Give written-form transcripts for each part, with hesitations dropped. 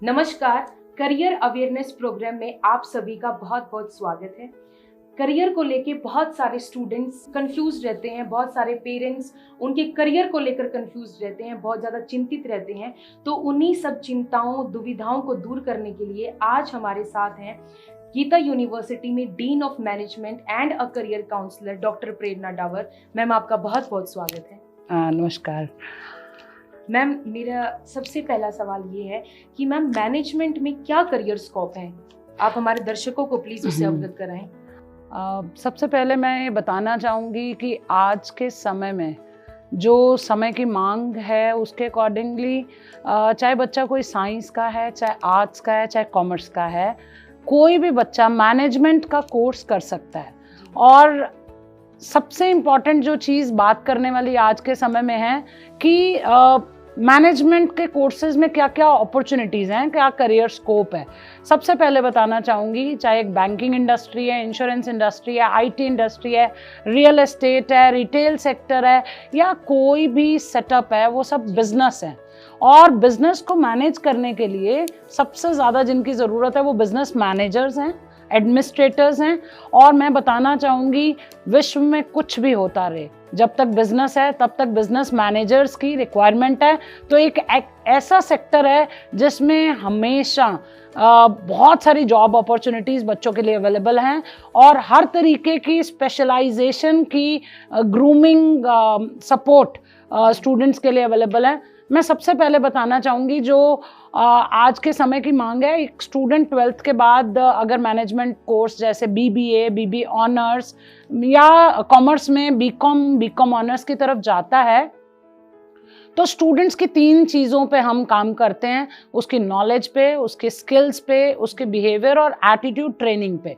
नमस्कार। Career awareness programme में आप सभी का बहुत बहुत स्वागत है। करियर को लेके बहुत सारे स्टूडेंट्स कंफ्यूज रहते हैं, बहुत सारे पेरेंट्स उनके करियर को लेकर कंफ्यूज रहते हैं, बहुत ज़्यादा चिंतित रहते हैं। तो उन्हीं सब चिंताओं दुविधाओं को दूर करने के लिए आज हमारे साथ हैं गीता यूनिवर्सिटी में dean of management and a career counsellor doctor Prerna Dawar. Ma'am, आपका बहुत बहुत स्वागत है। नमस्कार मैम, मेरा सबसे पहला सवाल ये है कि मैम, मैनेजमेंट में क्या करियर स्कोप है? आप हमारे दर्शकों को प्लीज उससे अवगत कराएं। सबसे पहले मैं ये बताना चाहूँगी कि आज के समय में जो समय की मांग है उसके अकॉर्डिंगली चाहे बच्चा कोई साइंस का है, चाहे आर्ट्स का है, चाहे कॉमर्स का है, कोई भी बच्चा मैनेजमेंट का कोर्स कर सकता है। और सबसे इम्पॉर्टेंट जो चीज़ बात करने वाली आज के समय में है कि मैनेजमेंट के कोर्सेज में क्या क्या अपॉर्चुनिटीज़ हैं, क्या करियर स्कोप है। सबसे पहले बताना चाहूँगी, चाहे एक बैंकिंग इंडस्ट्री है, इंश्योरेंस इंडस्ट्री है, आईटी इंडस्ट्री है, रियल एस्टेट है, रिटेल सेक्टर है, या कोई भी सेटअप है, वो सब बिजनेस है। और बिजनेस को मैनेज करने के लिए सबसे ज़्यादा जिनकी ज़रूरत है वो बिजनेस मैनेजर्स हैं, एडमिनिस्ट्रेटर्स हैं। और मैं बताना चाहूँगी, विश्व में कुछ भी होता रहे, जब तक बिजनेस है तब तक बिजनेस मैनेजर्स की रिक्वायरमेंट है। तो एक ऐसा सेक्टर है जिसमें हमेशा बहुत सारी जॉब अपॉर्चुनिटीज़ बच्चों के लिए अवेलेबल हैं और हर तरीके की स्पेशलाइजेशन की ग्रूमिंग सपोर्ट स्टूडेंट्स के लिए अवेलेबल है। मैं सबसे पहले बताना चाहूँगी, जो आज के समय की मांग है, एक स्टूडेंट 12th के बाद अगर मैनेजमेंट कोर्स जैसे बीबीए ऑनर्स या कॉमर्स में बीकॉम ऑनर्स की तरफ जाता है, तो स्टूडेंट्स की 3 चीज़ों पे हम काम करते हैं, उसकी नॉलेज पे, उसके स्किल्स पे, उसके बिहेवियर और एटीट्यूड ट्रेनिंग पे।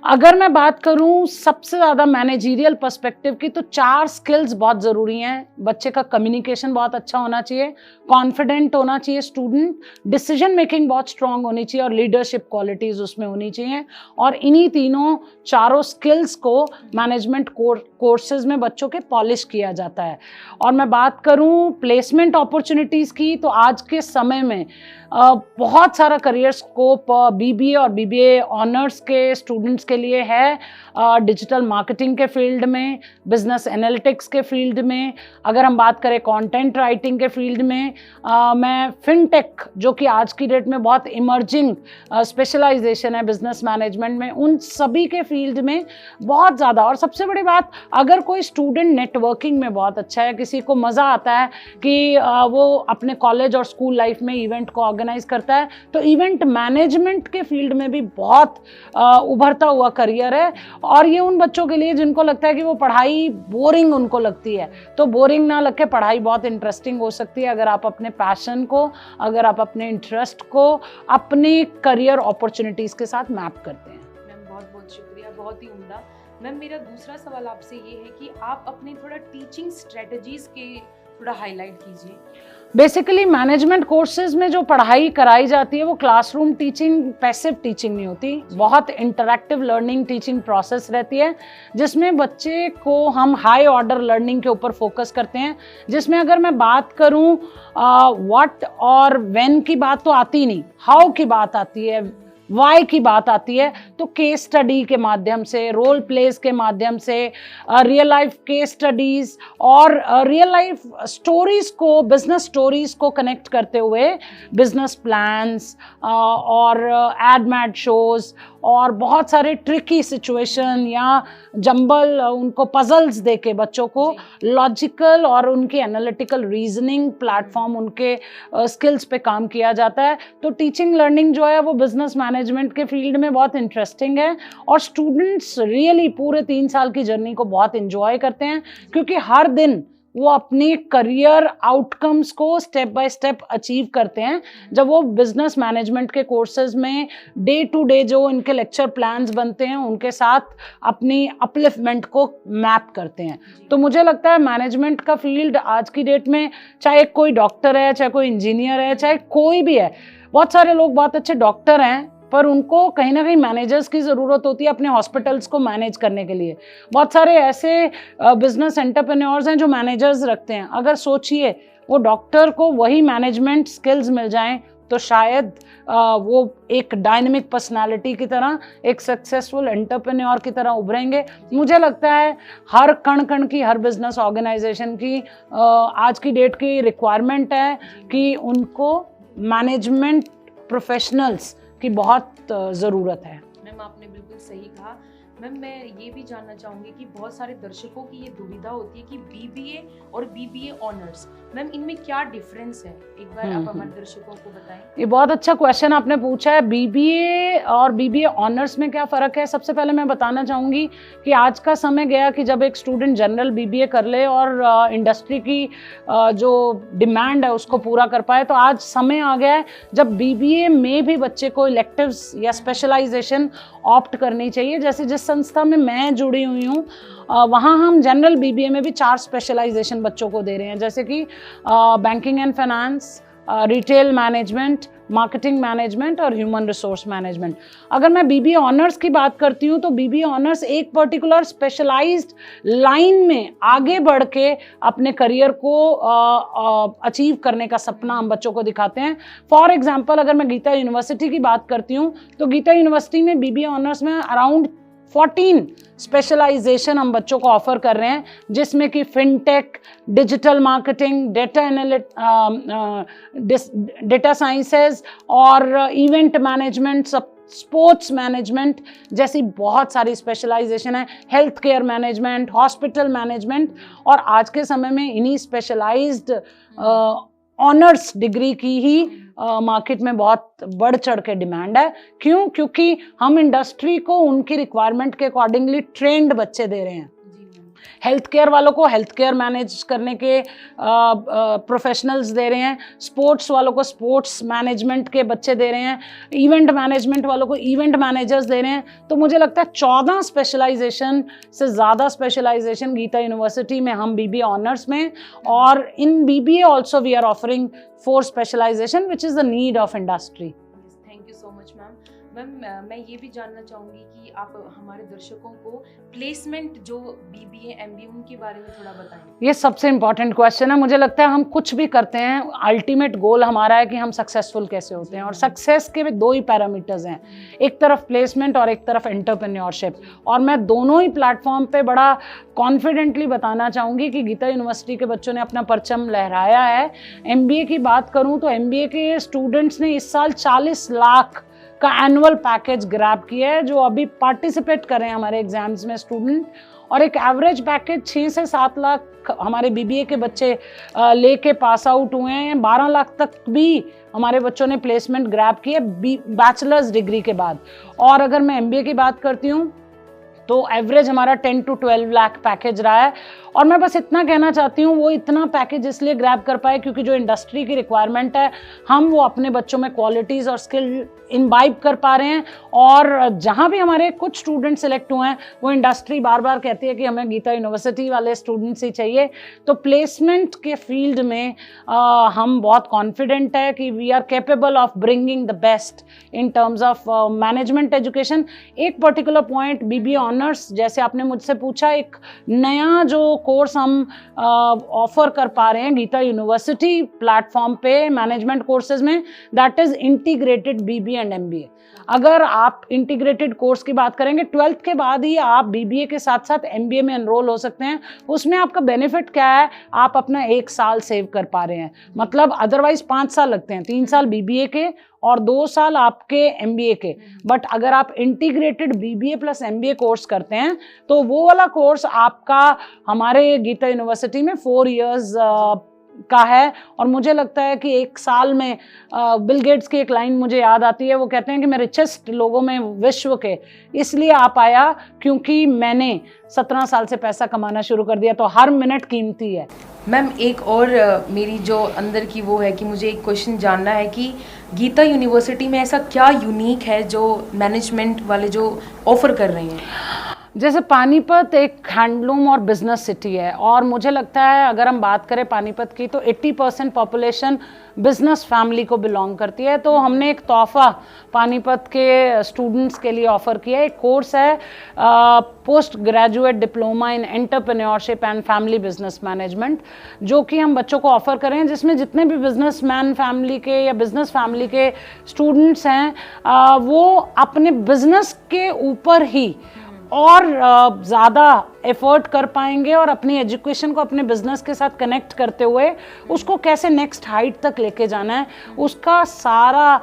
अगर मैं बात करूं सबसे ज़्यादा मैनेजरियल पर्सपेक्टिव की, तो 4 स्किल्स बहुत ज़रूरी हैं। बच्चे का कम्युनिकेशन बहुत अच्छा होना चाहिए, कॉन्फिडेंट होना चाहिए स्टूडेंट, डिसीजन मेकिंग बहुत स्ट्रांग होनी चाहिए और लीडरशिप क्वालिटीज़ उसमें होनी चाहिए। और इन्हीं चारों स्किल्स को मैनेजमेंट कोर्सेज में बच्चों के पॉलिश किया जाता है। और मैं बात करूं प्लेसमेंट अपॉर्चुनिटीज़ की, तो आज के समय में बहुत सारा करियर स्कोप बीबीए और बीबीए ऑनर्स के स्टूडेंट्स के लिए है। डिजिटल मार्केटिंग के फील्ड में, बिजनेस एनालिटिक्स के फील्ड में, अगर हम बात करें कंटेंट राइटिंग के फील्ड में, मैं फिनटेक, जो कि आज की डेट में बहुत इमर्जिंग स्पेशलाइजेशन है बिजनेस मैनेजमेंट में, उन सभी के फील्ड में बहुत ज़्यादा। और सबसे बड़ी बात, अगर कोई स्टूडेंट नेटवर्किंग में बहुत अच्छा है, किसी को मज़ा आता है कि वो अपने कॉलेज और स्कूल लाइफ में इवेंट को ऑर्गेनाइज करता है, तो इवेंट मैनेजमेंट के फील्ड में भी बहुत उभरता हुआ करियर है। और ये उन बच्चों के लिए जिनको लगता है कि वो पढ़ाई बोरिंग उनको लगती है, तो बोरिंग ना लगे, पढ़ाई बहुत इंटरेस्टिंग हो सकती है अगर आप अपने पैशन को, अगर आप अपने इंटरेस्ट को अपने करियर अपॉर्चुनिटीज़ के साथ मैप करते हैं। मैम, बहुत बहुत शुक्रिया, बहुत ही उम्दा। मैम, मेरा दूसरा सवाल आपसे ये है कि आप अपने थोड़ा टीचिंग स्ट्रेटजीज के थोड़ा हाईलाइट कीजिए। बेसिकली मैनेजमेंट कोर्सेज में जो पढ़ाई कराई जाती है वो क्लासरूम टीचिंग, पैसिव टीचिंग नहीं होती, बहुत इंटरैक्टिव लर्निंग टीचिंग प्रोसेस रहती है, जिसमें बच्चे को हम हाई ऑर्डर लर्निंग के ऊपर फोकस करते हैं। जिसमें अगर मैं बात करूं व्हाट और व्हेन की बात तो आती नहीं, हाउ की बात आती है, वाई की बात आती है। तो केस स्टडी के माध्यम से, रोल प्लेस के माध्यम से, रियल लाइफ केस स्टडीज़ और रियल लाइफ स्टोरीज़ को, बिजनेस स्टोरीज़ को कनेक्ट करते हुए बिजनेस प्लान्स और एड मैड शोज़ और बहुत सारे ट्रिकी सिचुएशन या जंबल उनको पजल्स देके बच्चों को लॉजिकल और उनकी एनालिटिकल रीजनिंग प्लेटफॉर्म, उनके स्किल्स पे काम किया जाता है। तो टीचिंग लर्निंग जो है वो बिजनेस मैनेजमेंट के फील्ड में बहुत इंटरेस्टिंग है और स्टूडेंट्स रियली पूरे 3 साल की जर्नी को बहुत इंजॉय करते हैं, क्योंकि हर दिन वो अपनी करियर आउटकम्स को स्टेप बाय स्टेप अचीव करते हैं जब वो बिजनेस मैनेजमेंट के कोर्सेज में डे टू डे जो इनके लेक्चर प्लान्स बनते हैं उनके साथ अपनी अपलिफ्टमेंट को मैप करते हैं। तो मुझे लगता है मैनेजमेंट का फील्ड आज की डेट में, चाहे कोई डॉक्टर है, चाहे कोई इंजीनियर है, चाहे कोई भी है, बहुत सारे लोग बहुत अच्छे डॉक्टर हैं पर उनको कहीं ना कहीं मैनेजर्स की ज़रूरत होती है अपने हॉस्पिटल्स को मैनेज करने के लिए। बहुत सारे ऐसे बिजनेस एंटरप्रेन्योर्स हैं जो मैनेजर्स रखते हैं। अगर सोचिए वो डॉक्टर को वही मैनेजमेंट स्किल्स मिल जाएं, तो शायद वो एक डायनेमिक पर्सनालिटी की तरह, एक सक्सेसफुल एंटरप्रेन्योर की तरह उभरेंगे। मुझे लगता है हर कण कण की, हर बिजनेस ऑर्गेनाइजेशन की आज की डेट की रिक्वायरमेंट है कि उनको मैनेजमेंट प्रोफेशनल्स की बहुत ज़रूरत है। मैम आपने बिल्कुल सही कहा। मैम मैं ये भी जानना चाहूँगी कि बहुत सारे दर्शकों की ये दुविधा होती है कि बीबीए और बीबीए ऑनर्स, मैम इनमें क्या डिफरेंस है, एक बार आप हमारे दर्शकों को बताएं। ये बहुत अच्छा क्वेश्चन आपने पूछा है। बीबीए और बीबीए ऑनर्स में क्या फ़र्क है? सबसे पहले मैं बताना चाहूँगी कि आज का समय गया कि जब एक स्टूडेंट जनरल बीबीए कर ले और इंडस्ट्री की जो डिमांड है उसको पूरा कर पाए, तो आज समय आ गया है जब बीबीए में भी बच्चे को इलेक्टिव्स या स्पेशलाइजेशन ऑप्ट करनी चाहिए। जैसे जिस संस्था में मैं जुड़ी हुई हूँ वहाँ हम जनरल बीबीए में भी 4 स्पेशलाइजेशन बच्चों को दे रहे हैं, जैसे कि banking and finance, retail management, marketing management और ह्यूमन रिसोर्स मैनेजमेंट। अगर मैं बीबीए ऑनर्स की बात करती हूँ तो बीबीए ऑनर्स एक पर्टिकुलर स्पेशलाइज्ड लाइन में आगे बढ़ के अपने करियर को अचीव करने का सपना हम बच्चों को दिखाते हैं। फॉर एग्जांपल अगर मैं गीता यूनिवर्सिटी की बात करती हूँ तो गीता यूनिवर्सिटी में बीबीए ऑनर्स में अराउंड 14 स्पेशलाइजेशन हम बच्चों को ऑफर कर रहे हैं, जिसमें कि fintech, digital marketing, data sciences और इवेंट मैनेजमेंट, स्पोर्ट्स मैनेजमेंट जैसी बहुत सारी स्पेशलाइजेशन है, health care management, hospital management. और आज के समय में इन्हीं स्पेशलाइज्ड ऑनर्स डिग्री की ही मार्केट में बहुत बढ़ चढ़ के डिमांड है। क्यों? क्योंकि हम इंडस्ट्री को उनकी रिक्वायरमेंट के अकॉर्डिंगली ट्रेंड बच्चे दे रहे हैं। हेल्थ केयर वालों को हेल्थ केयर मैनेज करने के प्रोफेशनल्स दे रहे हैं, स्पोर्ट्स वालों को स्पोर्ट्स मैनेजमेंट के बच्चे दे रहे हैं, इवेंट मैनेजमेंट वालों को इवेंट मैनेजर्स दे रहे हैं। तो मुझे लगता है 14 स्पेशलाइजेशन से ज़्यादा स्पेशलाइजेशन गीता यूनिवर्सिटी में हम बीबीए ऑनर्स में, और in BBA also we are offering 4 specialisation which is the need of industry. Thank you so much ma'am. Ma'am मैं ये भी जानना चाहूँगी कि आप हमारे दर्शकों को प्लेसमेंट जो बीबीए एमबीए उनके बारे में थोड़ा बताएं। ये सबसे इम्पॉर्टेंट क्वेश्चन है। मुझे लगता है हम कुछ भी करते हैं, अल्टीमेट गोल हमारा है कि हम सक्सेसफुल कैसे होते हैं, और सक्सेस के 2 ही पैरामीटर्स हैं, एक तरफ प्लेसमेंट और एक तरफ एंटरप्रेन्योरशिप। और मैं दोनों ही प्लेटफॉर्म पे बड़ा कॉन्फिडेंटली बताना चाहूँगी कि गीता यूनिवर्सिटी के बच्चों ने अपना परचम लहराया है। एमबीए की बात करूँ तो एमबीए के स्टूडेंट्स ने इस साल 40 लाख का एनुअल पैकेज ग्रैब किया है, जो अभी पार्टिसिपेट कर रहे हैं हमारे एग्जाम्स में स्टूडेंट। और एक एवरेज पैकेज 6 से 7 लाख हमारे बीबीए के बच्चे लेके पास आउट हुए हैं। 12 लाख तक भी हमारे बच्चों ने प्लेसमेंट ग्रैब की है बैचलर्स डिग्री के बाद। और अगर मैं एमबीए की बात करती हूँ तो एवरेज हमारा 10 to 12 लाख पैकेज रहा है। और मैं बस इतना कहना चाहती हूँ, वो इतना पैकेज इसलिए ग्रैब कर पाए क्योंकि जो इंडस्ट्री की रिक्वायरमेंट है हम वो अपने बच्चों में क्वालिटीज़ और स्किल इम्बाइब कर पा रहे हैं। और जहाँ भी हमारे कुछ स्टूडेंट सेलेक्ट हुए हैं वो इंडस्ट्री बार बार कहती है कि हमें गीता यूनिवर्सिटी वाले स्टूडेंट्स ही चाहिए। तो प्लेसमेंट के फील्ड में हम बहुत कॉन्फिडेंट है कि we are capable of bringing the best in terms of management education. एक पर्टिकुलर पॉइंट बीबीए ऑनर्स, जैसे आपने मुझसे पूछा, एक नया जो कोर्स हम ऑफर कर पा रहे हैं गीता यूनिवर्सिटी प्लेटफॉर्म पे मैनेजमेंट कोर्सेज में, that is integrated BBA and MBA. अगर आप इंटीग्रेटेड कोर्स की बात करेंगे 12th के बाद ही आप बीबीए के साथ साथ एमबीए में एनरोल हो सकते हैं। उसमें आपका बेनिफिट क्या है? आप अपना 1 साल सेव कर पा रहे हैं। मतलब अदरवाइज 5 साल लगते हैं, 3 साल बीबीए के और 2 साल आपके एमबीए के। बट अगर आप integrated BBA plus MBA course करते हैं तो वो वाला कोर्स आपका हमारे गीता यूनिवर्सिटी में 4 इयर्स का है। और मुझे लगता है कि 1 साल में बिल गेट्स की एक लाइन मुझे याद आती है, वो कहते हैं कि मैं रिचेस्ट लोगों में विश्व के इसलिए आ पाया क्योंकि मैंने 17 साल से पैसा कमाना शुरू कर दिया। तो हर मिनट कीमती है। मैम एक और मेरी जो अंदर की वो है कि मुझे एक क्वेश्चन जानना है कि गीता यूनिवर्सिटी में ऐसा क्या यूनिक है जो मैनेजमेंट वाले जो ऑफर कर रहे हैं? जैसे पानीपत एक हैंडलूम और बिजनेस सिटी है, और मुझे लगता है अगर हम बात करें पानीपत की तो 80% पॉपुलेशन बिजनेस फैमिली को बिलोंग करती है। तो हमने एक तोहफा पानीपत के स्टूडेंट्स के लिए ऑफर किया है। एक कोर्स है post graduate diploma in entrepreneurship and family business management, जो कि हम बच्चों को ऑफर कर रहे हैं, जिसमें जितने भी बिजनेसमैन फैमिली के या बिजनेस फैमिली के स्टूडेंट्स हैं वो अपने बिजनेस के ऊपर ही और ज़्यादा एफर्ट कर पाएंगे और अपनी एजुकेशन को अपने बिजनेस के साथ कनेक्ट करते हुए उसको कैसे नेक्स्ट हाइट तक लेके जाना है, उसका सारा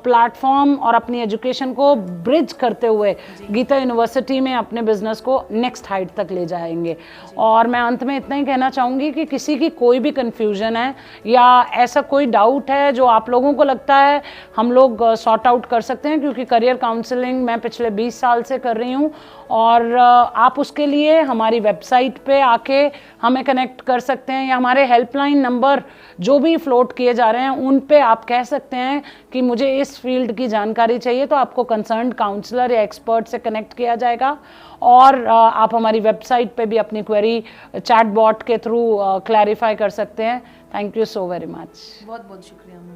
प्लेटफॉर्म और अपनी एजुकेशन को ब्रिज करते हुए गीता यूनिवर्सिटी में अपने बिजनेस को नेक्स्ट हाइट तक ले जाएंगे। और मैं अंत में इतना ही कहना चाहूँगी कि किसी की कोई भी कन्फ्यूजन है या ऐसा कोई डाउट है जो आप लोगों को लगता है, हम लोग सॉर्ट आउट कर सकते हैं, क्योंकि करियर काउंसलिंग मैं पिछले 20 साल से कर रही हूँ। और आप उसके लिए हमारी वेबसाइट पे आके हमें कनेक्ट कर सकते हैं, या हमारे हेल्पलाइन नंबर जो भी फ्लोट किए जा रहे हैं उन पे आप कह सकते हैं कि मुझे इस फील्ड की जानकारी चाहिए, तो आपको कंसर्न्ड काउंसलर या एक्सपर्ट से कनेक्ट किया जाएगा। और आप हमारी वेबसाइट पे भी अपनी क्वेरी चैट बॉट के थ्रू क्लैरिफाई कर सकते हैं। Thank you so very much. बहुत बहुत शुक्रिया।